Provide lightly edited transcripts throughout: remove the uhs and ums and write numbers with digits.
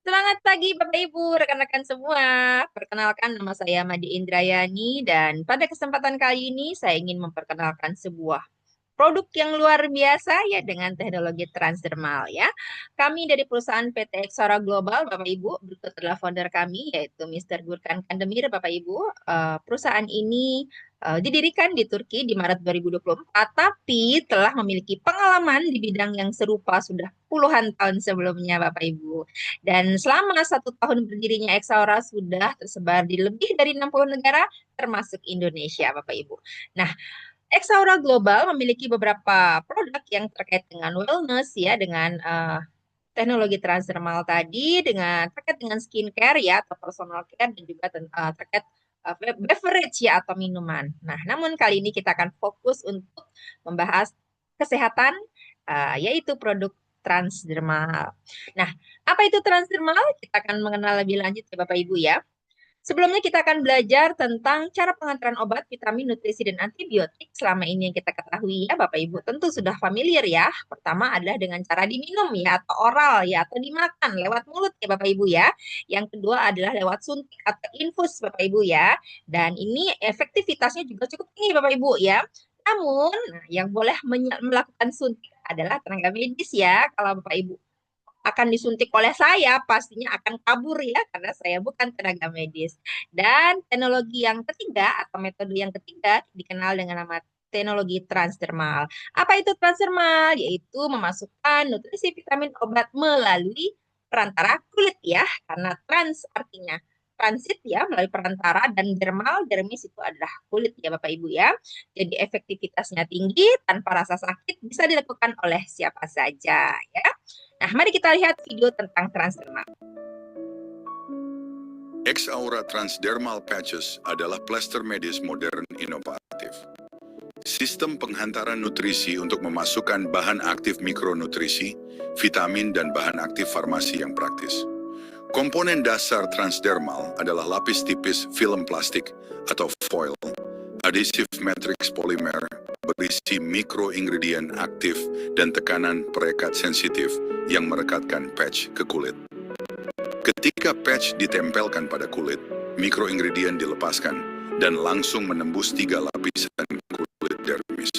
Selamat pagi Bapak Ibu, rekan-rekan semua. Perkenalkan nama saya Madi Indrayani dan pada kesempatan kali ini saya ingin memperkenalkan sebuah produk yang luar biasa ya dengan teknologi transdermal ya. Kami dari perusahaan PT Exora Global, Bapak Ibu, berikut adalah founder kami yaitu Mr. Gurkan Kandemir, Bapak Ibu. Perusahaan ini didirikan di Turki di Maret 2024, tapi telah memiliki pengalaman di bidang yang serupa sudah puluhan tahun sebelumnya, Bapak Ibu. Dan selama 1 tahun berdirinya Exaura sudah tersebar di lebih dari 60 negara, termasuk Indonesia, Bapak Ibu. Nah, Exaura Global memiliki beberapa produk yang terkait dengan wellness ya, dengan teknologi transdermal tadi, dengan terkait dengan skincare ya atau personal care dan juga terkait beverage ya atau minuman. Nah, namun kali ini kita akan fokus untuk membahas kesehatan yaitu produk transdermal. Nah, apa itu transdermal? Kita akan mengenal lebih lanjut ya Bapak Ibu ya. Sebelumnya kita akan belajar tentang cara pengantaran obat, vitamin, nutrisi, dan antibiotik selama ini yang kita ketahui ya Bapak Ibu. Tentu sudah familiar ya. Pertama adalah dengan cara diminum ya atau oral ya atau dimakan lewat mulut ya Bapak Ibu ya. Yang kedua adalah lewat suntik atau infus Bapak Ibu ya. Dan ini efektivitasnya juga cukup tinggi Bapak Ibu ya. Namun, yang boleh melakukan suntik adalah tenaga medis ya. Kalau Bapak Ibu akan disuntik oleh saya, pastinya akan kabur ya, karena saya bukan tenaga medis. Dan teknologi yang ketiga atau metode yang ketiga dikenal dengan nama teknologi transdermal. Apa itu transdermal? Yaitu memasukkan nutrisi vitamin obat melalui perantara kulit ya, karena trans artinya transit ya melalui perantara dan dermal, dermis itu adalah kulit ya Bapak Ibu ya. Jadi efektivitasnya tinggi tanpa rasa sakit bisa dilakukan oleh siapa saja ya. Nah, mari kita lihat video tentang transdermal. X-Aura Transdermal Patches adalah plester medis modern inovatif. Sistem penghantaran nutrisi untuk memasukkan bahan aktif mikronutrisi, vitamin, dan bahan aktif farmasi yang praktis. Komponen dasar transdermal adalah lapis tipis film plastik atau foil, adhesive matrix polimer, berisi mikroingredient aktif dan tekanan perekat sensitif yang merekatkan patch ke kulit. Ketika patch ditempelkan pada kulit, mikroingredient dilepaskan dan langsung menembus 3 lapisan kulit dermis.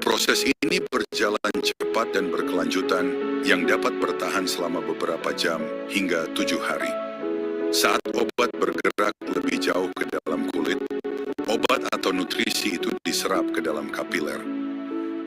Proses ini berjalan cepat dan berkelanjutan yang dapat bertahan selama beberapa jam hingga 7 hari. Saat obat bergerak lebih jauh ke dalam kulit, obat atau nutrisi itu diserap ke dalam kapiler,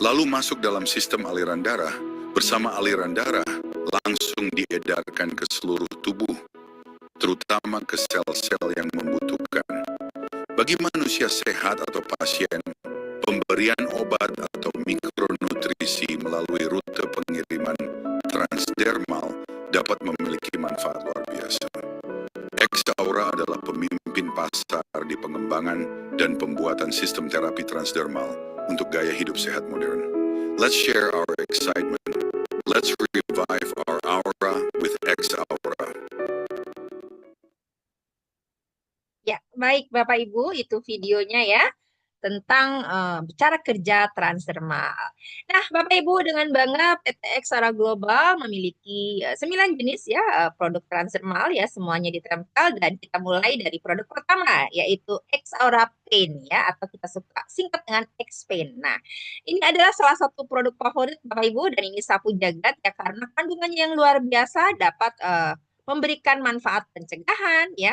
lalu masuk dalam sistem aliran darah. Bersama aliran darah, langsung diedarkan ke seluruh tubuh, terutama ke sel-sel yang membutuhkan. Bagi manusia sehat atau pasien, pemberian obat atau mikronutrisi melalui rute pengiriman transdermal dapat memiliki manfaat luar biasa. X-Aura adalah pemimpin pasar di pengembangan dan pembuatan sistem terapi transdermal untuk gaya hidup sehat modern. Let's share our excitement. Let's revive our aura with X-Aura. Ya, baik Bapak Ibu, itu videonya ya tentang cara kerja transdermal. Nah, Bapak Ibu, dengan bangga PT Exara Global memiliki 9 jenis ya produk transdermal ya, semuanya ditempel dan kita mulai dari produk pertama yaitu Exaura Pain ya atau kita suka singkat dengan X-Pain. Nah, ini adalah salah satu produk favorit Bapak Ibu dan ini sapu jagat ya karena kandungannya yang luar biasa dapat memberikan manfaat pencegahan ya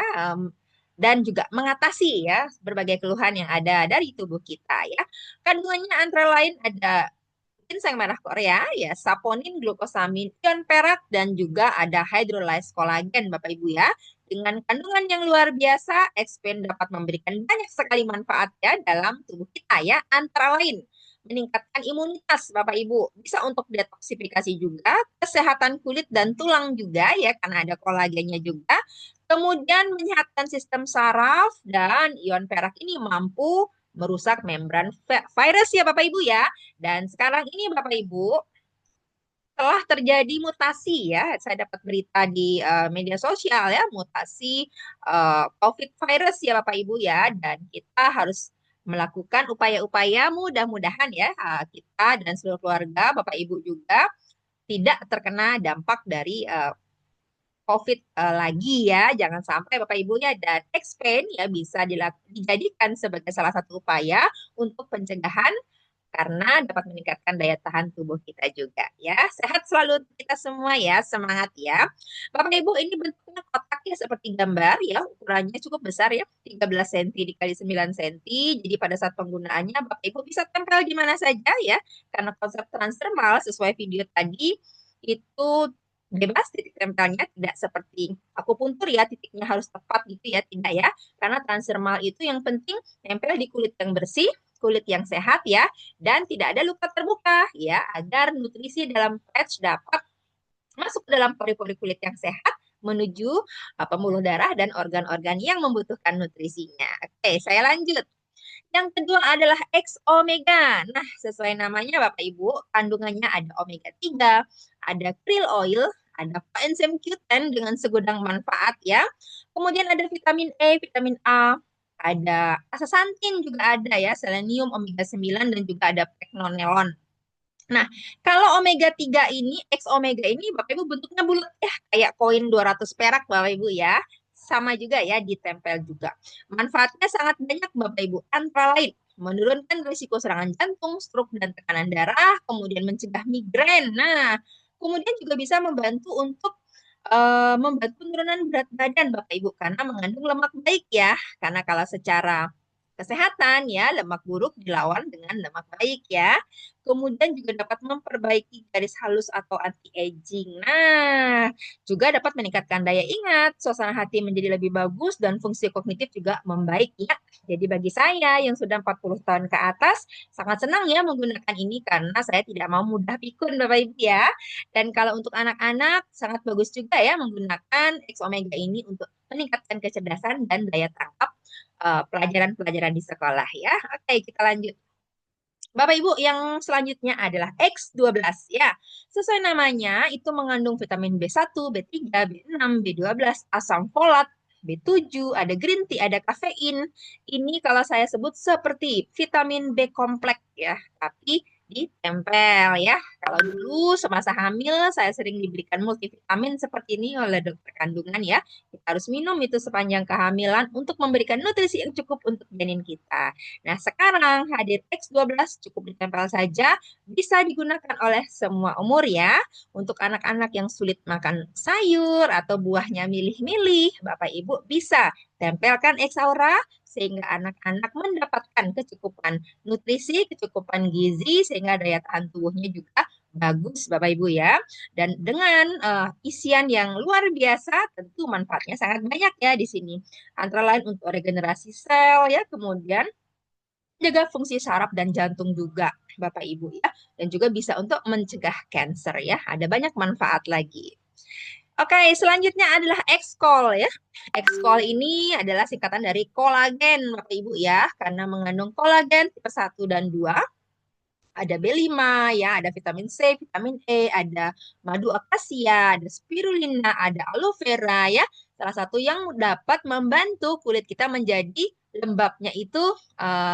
dan juga mengatasi ya berbagai keluhan yang ada dari tubuh kita ya. Kandungannya antara lain ada ginseng merah Korea, ya, saponin, glukosamin, ion perak, dan juga ada hydrolyzed kolagen, Bapak Ibu ya. Dengan kandungan yang luar biasa, Xpain dapat memberikan banyak sekali manfaat ya dalam tubuh kita ya, antara lain meningkatkan imunitas Bapak Ibu, bisa untuk detoksifikasi juga, kesehatan kulit dan tulang juga ya, karena ada kolagennya juga. Kemudian menyehatkan sistem saraf dan ion perak ini mampu merusak membran virus ya Bapak Ibu ya. Dan sekarang ini Bapak Ibu telah terjadi mutasi ya. Saya dapat berita di media sosial ya, mutasi COVID virus ya Bapak Ibu ya. Dan kita harus melakukan upaya-upaya mudah-mudahan ya kita dan seluruh keluarga Bapak Ibu juga tidak terkena dampak dari COVID lagi ya, jangan sampai Bapak Ibu ya. Dan X-Pain ya bisa dijadikan sebagai salah satu upaya untuk pencegahan karena dapat meningkatkan daya tahan tubuh kita juga ya. Sehat selalu untuk kita semua ya, semangat ya. Bapak Ibu, ini bentuknya kotaknya seperti gambar ya, ukurannya cukup besar ya, 13 cm dikali 9 cm. Jadi pada saat penggunaannya Bapak Ibu bisa tempel di mana saja ya, karena konsep transdermal sesuai video tadi itu bebas titik tempelnya, tidak seperti akupuntur ya, titiknya harus tepat gitu ya, tidak ya. Karena transdermal itu yang penting nempel di kulit yang bersih, kulit yang sehat ya, dan tidak ada luka terbuka ya, agar nutrisi dalam patch dapat masuk ke dalam pori-pori kulit yang sehat menuju pembuluh darah dan organ-organ yang membutuhkan nutrisinya. Oke, saya lanjut. Yang kedua adalah X omega. Nah, sesuai namanya Bapak Ibu, kandungannya ada omega 3, ada krill oil, ada coenzim Q10 dengan segudang manfaat ya. Kemudian ada vitamin E, vitamin A, ada astaxanthin juga ada ya, selenium, omega 9 dan juga ada pregnenolone. Nah, kalau omega 3 ini, X omega ini Bapak Ibu bentuknya bulat ya, kayak koin 200 perak Bapak Ibu ya. Sama juga ya, ditempel juga. Manfaatnya sangat banyak Bapak Ibu, antara lain menurunkan risiko serangan jantung, stroke dan tekanan darah, kemudian mencegah migrain. Nah, kemudian juga bisa membantu untuk membantu penurunan berat badan Bapak Ibu karena mengandung lemak baik ya. Karena kalau secara kesehatan ya, lemak buruk dilawan dengan lemak baik ya. Kemudian juga dapat memperbaiki garis halus atau anti-aging. Nah, juga dapat meningkatkan daya ingat, suasana hati menjadi lebih bagus, dan fungsi kognitif juga membaik ya. Jadi bagi saya yang sudah 40 tahun ke atas, sangat senang ya menggunakan ini karena saya tidak mau mudah pikun Bapak Ibu ya. Dan kalau untuk anak-anak, sangat bagus juga ya menggunakan X Omega ini untuk meningkatkan kecerdasan dan daya tangkap pelajaran-pelajaran di sekolah ya. Oke, kita lanjut. Bapak Ibu, yang selanjutnya adalah X12 ya. Sesuai namanya, itu mengandung vitamin B1, B3, B6, B12, asam folat, B7, ada green tea, ada kafein. Ini kalau saya sebut seperti vitamin B kompleks ya, tapi ditempel ya. Kalau dulu semasa hamil saya sering diberikan multivitamin seperti ini oleh dokter kandungan ya. Kita harus minum itu sepanjang kehamilan untuk memberikan nutrisi yang cukup untuk janin kita. Nah, sekarang hadir X12 cukup ditempel saja, bisa digunakan oleh semua umur ya. Untuk anak-anak yang sulit makan sayur atau buahnya milih-milih, Bapak Ibu bisa tempelkan X Aura sehingga anak-anak mendapatkan kecukupan nutrisi, kecukupan gizi, sehingga daya tahan tubuhnya juga bagus Bapak Ibu ya. Dan dengan isian yang luar biasa, tentu manfaatnya sangat banyak ya di sini. Antara lain untuk regenerasi sel ya, kemudian jaga fungsi saraf dan jantung juga Bapak Ibu ya. Dan juga bisa untuk mencegah kanker ya. Ada banyak manfaat lagi. Oke, selanjutnya adalah X-Col ya. X-Col ini adalah singkatan dari kolagen Bapak Ibu ya, karena mengandung kolagen tipe 1 dan 2, ada B5 ya, ada vitamin C, vitamin E, ada madu akasia, ada spirulina, ada aloe vera ya. Salah satu yang dapat membantu kulit kita menjadi lembabnya itu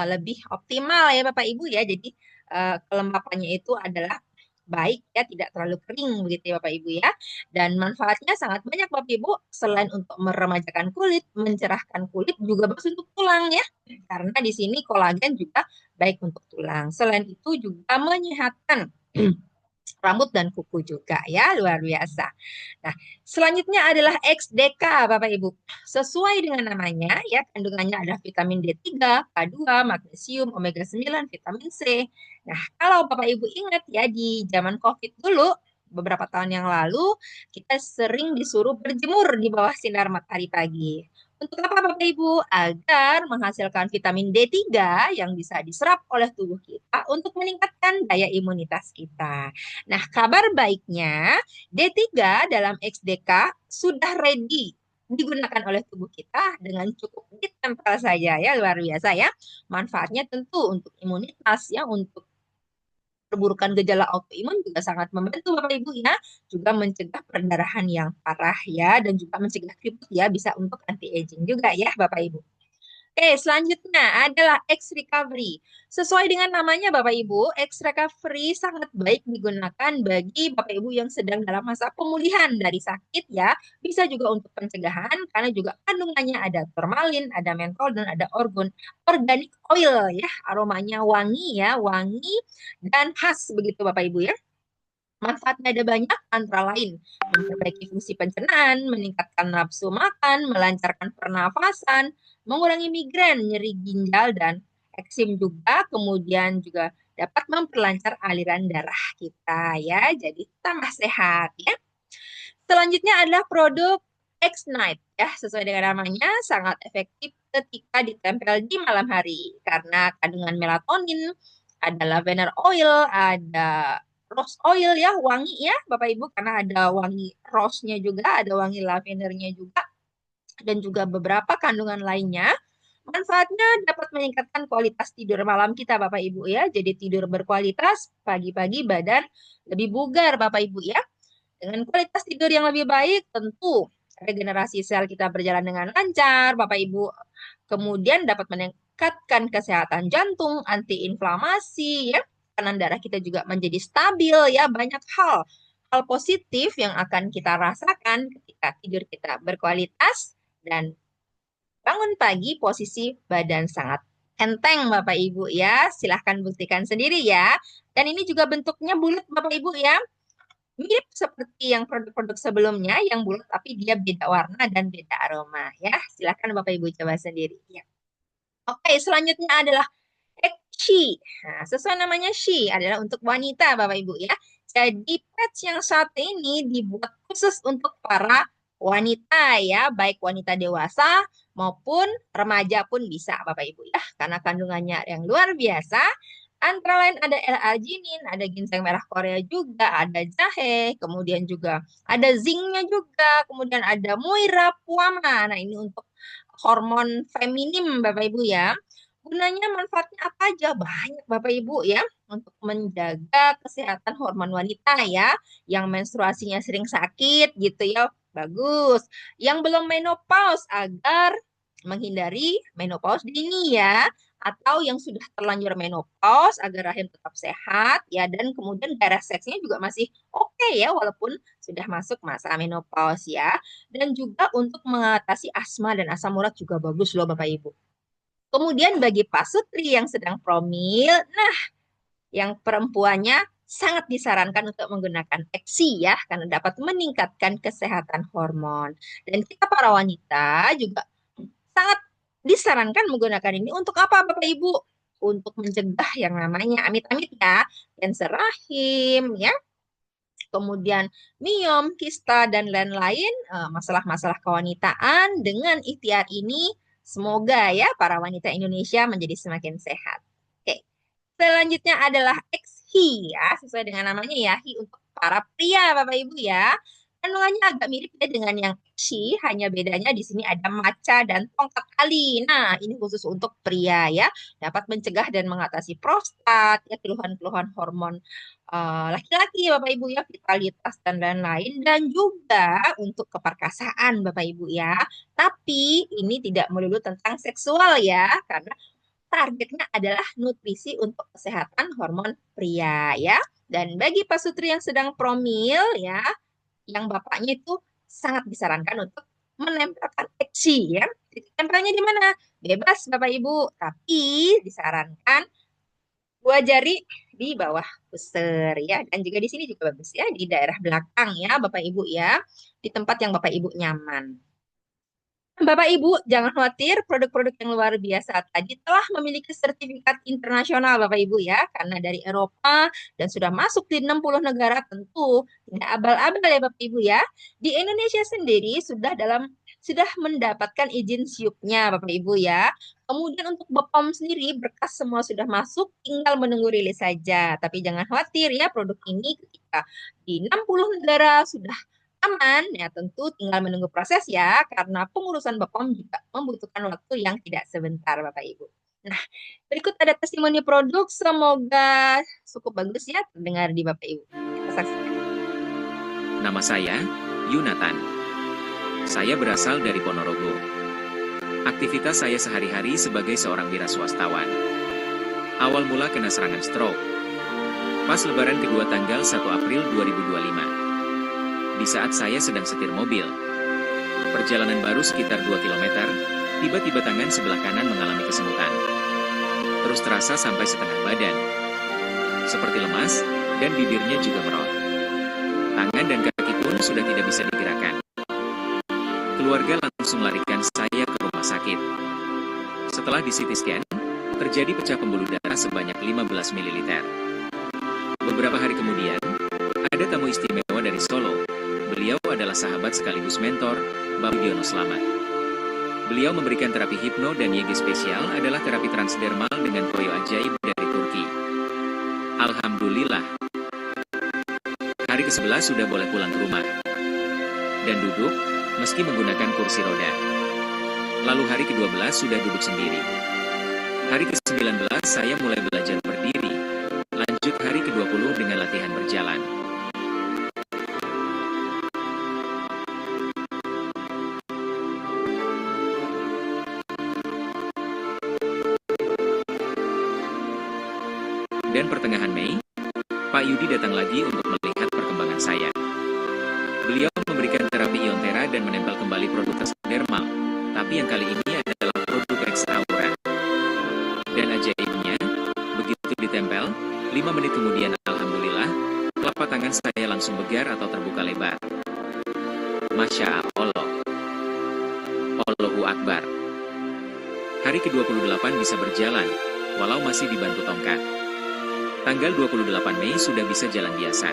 lebih optimal ya Bapak Ibu ya. Jadi kelembapannya itu adalah baik ya, tidak terlalu kering begitu ya Bapak Ibu ya. Dan manfaatnya sangat banyak Bapak Ibu, selain untuk meremajakan kulit, mencerahkan kulit, juga bagus untuk tulang ya. Karena di sini kolagen juga baik untuk tulang. Selain itu juga menyehatkan rambut dan kuku juga ya, luar biasa. Nah, selanjutnya adalah XDK Bapak Ibu. Sesuai dengan namanya ya, kandungannya ada vitamin D3, K2, magnesium, omega 9, vitamin C. Nah, kalau Bapak Ibu ingat ya di zaman COVID dulu, beberapa tahun yang lalu, kita sering disuruh berjemur di bawah sinar matahari pagi. Untuk apa Bapak Ibu? Agar menghasilkan vitamin D3 yang bisa diserap oleh tubuh kita untuk meningkatkan daya imunitas kita. Nah, kabar baiknya D3 dalam XDK sudah ready digunakan oleh tubuh kita dengan cukup ditempel saja ya, luar biasa ya. Manfaatnya tentu untuk imunitas ya, untuk perburukan gejala autoimun juga sangat membantu Bapak Ibu ya, juga mencegah perdarahan yang parah ya, dan juga mencegah keriput ya, bisa untuk anti aging juga ya Bapak Ibu. Oke, selanjutnya adalah X recovery. Sesuai dengan namanya Bapak Ibu, X recovery sangat baik digunakan bagi Bapak Ibu yang sedang dalam masa pemulihan dari sakit ya. Bisa juga untuk pencegahan karena juga kandungannya ada formalin, ada mentol dan ada organic oil ya. Aromanya wangi ya, wangi dan khas begitu Bapak Ibu ya. Manfaatnya ada banyak, antara lain memperbaiki fungsi pencernaan, meningkatkan nafsu makan, melancarkan pernafasan, mengurangi migrain, nyeri ginjal, dan eksim juga. Kemudian juga dapat memperlancar aliran darah kita ya, jadi tambah sehat ya. Selanjutnya adalah produk X-Night ya, sesuai dengan namanya sangat efektif ketika ditempel di malam hari karena kandungan melatonin, ada lavender oil, ada rose oil ya, wangi ya Bapak Ibu karena ada wangi rose-nya juga, ada wangi lavendernya juga dan juga beberapa kandungan lainnya. Manfaatnya dapat meningkatkan kualitas tidur malam kita Bapak Ibu ya. Jadi tidur berkualitas, pagi-pagi badan lebih bugar Bapak Ibu ya. Dengan kualitas tidur yang lebih baik, tentu regenerasi sel kita berjalan dengan lancar, Bapak Ibu. Kemudian dapat meningkatkan kesehatan jantung, antiinflamasi, ya. Tekanan darah kita juga menjadi stabil, ya. Banyak hal positif yang akan kita rasakan ketika tidur kita berkualitas dan bangun pagi posisi badan sangat enteng Bapak Ibu ya. Silahkan buktikan sendiri ya. Dan ini juga bentuknya bulat Bapak Ibu ya, mirip seperti yang produk-produk sebelumnya yang bulat tapi dia beda warna dan beda aroma ya. Silakan Bapak Ibu coba sendiri ya. Oke, selanjutnya adalah she. Nah, sesuai namanya she adalah untuk wanita Bapak Ibu ya. Jadi patch yang saat ini dibuat khusus untuk para wanita ya, baik wanita dewasa maupun remaja pun bisa Bapak Ibu ya, karena kandungannya yang luar biasa. Antara lain ada L-arginin, ada ginseng merah Korea juga, ada jahe, kemudian juga ada zincnya juga, kemudian ada muira puama. Nah, ini untuk hormon feminim Bapak Ibu ya. Gunanya manfaatnya apa aja? Banyak Bapak Ibu ya, untuk menjaga kesehatan hormon wanita ya, yang menstruasinya sering sakit gitu ya. Bagus. Yang belum menopause agar menghindari menopause dini ya, atau yang sudah terlanjur menopause agar rahim tetap sehat ya, dan kemudian gairah seksnya juga masih oke ya walaupun sudah masuk masa menopause ya, dan juga untuk mengatasi asma dan asam urat juga bagus loh Bapak Ibu. Kemudian bagi pasutri yang sedang promil, nah yang perempuannya sangat disarankan untuk menggunakan eksi ya, karena dapat meningkatkan kesehatan hormon. Dan kita para wanita juga sangat disarankan menggunakan ini untuk apa Bapak Ibu? Untuk mencegah yang namanya amit-amit ya, kanker rahim ya, kemudian miom, kista, dan lain-lain, masalah-masalah kewanitaan. Dengan ikhtiar ini, semoga ya para wanita Indonesia menjadi semakin sehat. Oke, selanjutnya adalah XHI ya, sesuai dengan namanya ya, HI untuk para pria Bapak Ibu ya. Kandungannya agak mirip ya dengan yang XHI, hanya bedanya di sini ada matcha dan tongkat ali. Nah, ini khusus untuk pria ya, dapat mencegah dan mengatasi prostat, ya keluhan-keluhan hormon laki-laki Bapak Ibu ya, vitalitas dan lain-lain, dan juga untuk keperkasaan Bapak Ibu ya. Tapi ini tidak melulu tentang seksual ya, karena targetnya adalah nutrisi untuk kesehatan hormon pria ya. Dan bagi pasutri yang sedang promil ya, yang bapaknya itu sangat disarankan untuk menempelkan eksi ya. Titik tempelnya di mana? Bebas Bapak Ibu, tapi disarankan dua jari di bawah pusar ya, dan juga di sini juga bagus ya, di daerah belakang ya Bapak Ibu ya, di tempat yang Bapak Ibu nyaman. Bapak Ibu, jangan khawatir, produk-produk yang luar biasa tadi telah memiliki sertifikat internasional Bapak Ibu ya, karena dari Eropa dan sudah masuk di 60 negara, tentu tidak abal-abal ya Bapak Ibu ya. Di Indonesia sendiri sudah mendapatkan izin siupnya Bapak Ibu ya. Kemudian untuk BPOM sendiri berkas semua sudah masuk, tinggal menunggu rilis saja. Tapi jangan khawatir ya, produk ini ketika di 60 negara sudah aman, ya tentu tinggal menunggu proses ya, karena pengurusan BPOM juga membutuhkan waktu yang tidak sebentar, Bapak Ibu. Nah, berikut ada testimoni produk, semoga cukup bagus ya terdengar di Bapak Ibu. Kita saksikan. Nama saya Yunatan. Saya berasal dari Ponorogo. Aktivitas saya sehari-hari sebagai seorang wira swastawan. Awal mula kena serangan stroke. Pas lebaran kedua tanggal 1 April 2025. Di saat saya sedang setir mobil. Perjalanan baru sekitar 2 kilometer, tiba-tiba tangan sebelah kanan mengalami kesemutan. Terus terasa sampai setengah badan. Seperti lemas, dan bibirnya juga merot. Tangan dan kaki pun sudah tidak bisa digerakkan. Keluarga langsung larikan saya ke rumah sakit. Setelah di CT scan, terjadi pecah pembuluh darah sebanyak 15 ml. Beberapa hari kemudian, ada tamu istimewa dari Solo. Beliau adalah sahabat sekaligus mentor, Bapak Diono Slamet. Beliau memberikan terapi hipno dan YG spesial adalah terapi transdermal dengan koyo ajaib dari Turki. Alhamdulillah. Hari ke-11 sudah boleh pulang ke rumah. Dan duduk, meski menggunakan kursi roda. Lalu hari ke-12 sudah duduk sendiri. Hari ke-19 saya mulai belajar berdiri. Lanjut hari ke-20 dengan latihan berjalan. Dan pertengahan Mei, Pak Yudi datang lagi untuk melihat perkembangan saya. Beliau memberikan terapi Iontera dan menempel kembali produk transdermal, tapi yang kali ini adalah produk X Aura. Dan ajaibnya, begitu ditempel, 5 menit kemudian alhamdulillah, telapak tangan saya langsung begar atau terbuka lebar. Masya Allah. Allahu Akbar. Hari ke-28 bisa berjalan, walau masih dibantu tongkat. Tanggal 28 Mei sudah bisa jalan biasa.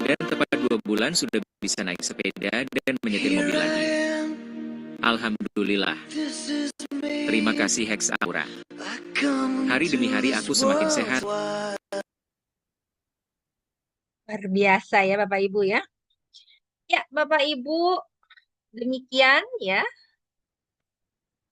Dan tepat 2 bulan sudah bisa naik sepeda dan menyetir mobil lagi. Alhamdulillah. Terima kasih Hex Aura. Hari demi hari aku semakin sehat. Luar biasa ya Bapak Ibu ya. Ya, Bapak Ibu, demikian ya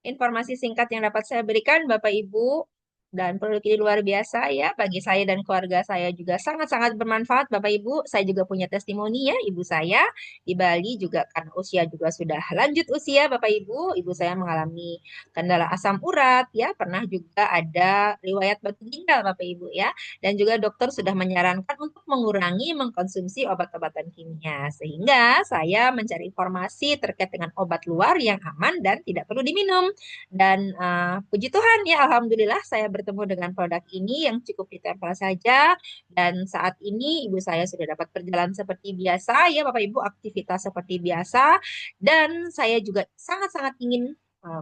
informasi singkat yang dapat saya berikan Bapak Ibu. Dan produk ini luar biasa ya, bagi saya dan keluarga saya juga sangat-sangat bermanfaat Bapak Ibu. Saya juga punya testimoni ya, ibu saya di Bali juga karena usia juga sudah lanjut usia Bapak Ibu. Ibu saya mengalami kendala asam urat ya, pernah juga ada riwayat batu ginjal Bapak Ibu ya. Dan juga dokter sudah menyarankan untuk mengurangi mengkonsumsi obat-obatan kimia. Sehingga saya mencari informasi terkait dengan obat luar yang aman dan tidak perlu diminum. Dan puji Tuhan ya, Alhamdulillah saya bertemu dengan produk ini yang cukup ditempel saja. Dan saat ini ibu saya sudah dapat berjalan seperti biasa ya Bapak Ibu, aktivitas seperti biasa. Dan saya juga sangat-sangat ingin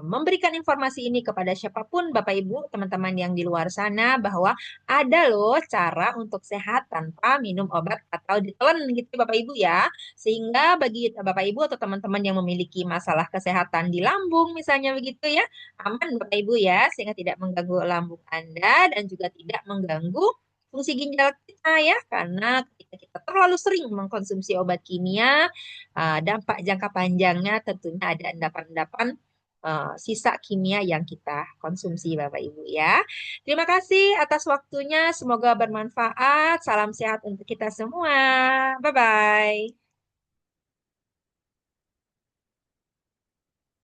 memberikan informasi ini kepada siapapun Bapak Ibu, teman-teman yang di luar sana bahwa ada loh cara untuk sehat tanpa minum obat atau ditelan gitu Bapak Ibu ya. Sehingga bagi Bapak Ibu atau teman-teman yang memiliki masalah kesehatan di lambung misalnya begitu ya, aman Bapak Ibu ya, sehingga tidak mengganggu lambung Anda dan juga tidak mengganggu fungsi ginjal kita ya, karena ketika kita terlalu sering mengkonsumsi obat kimia, dampak jangka panjangnya tentunya ada endapan-endapan sisa kimia yang kita konsumsi Bapak Ibu ya. Terima kasih atas waktunya, semoga bermanfaat. Salam sehat untuk kita semua. Bye-bye.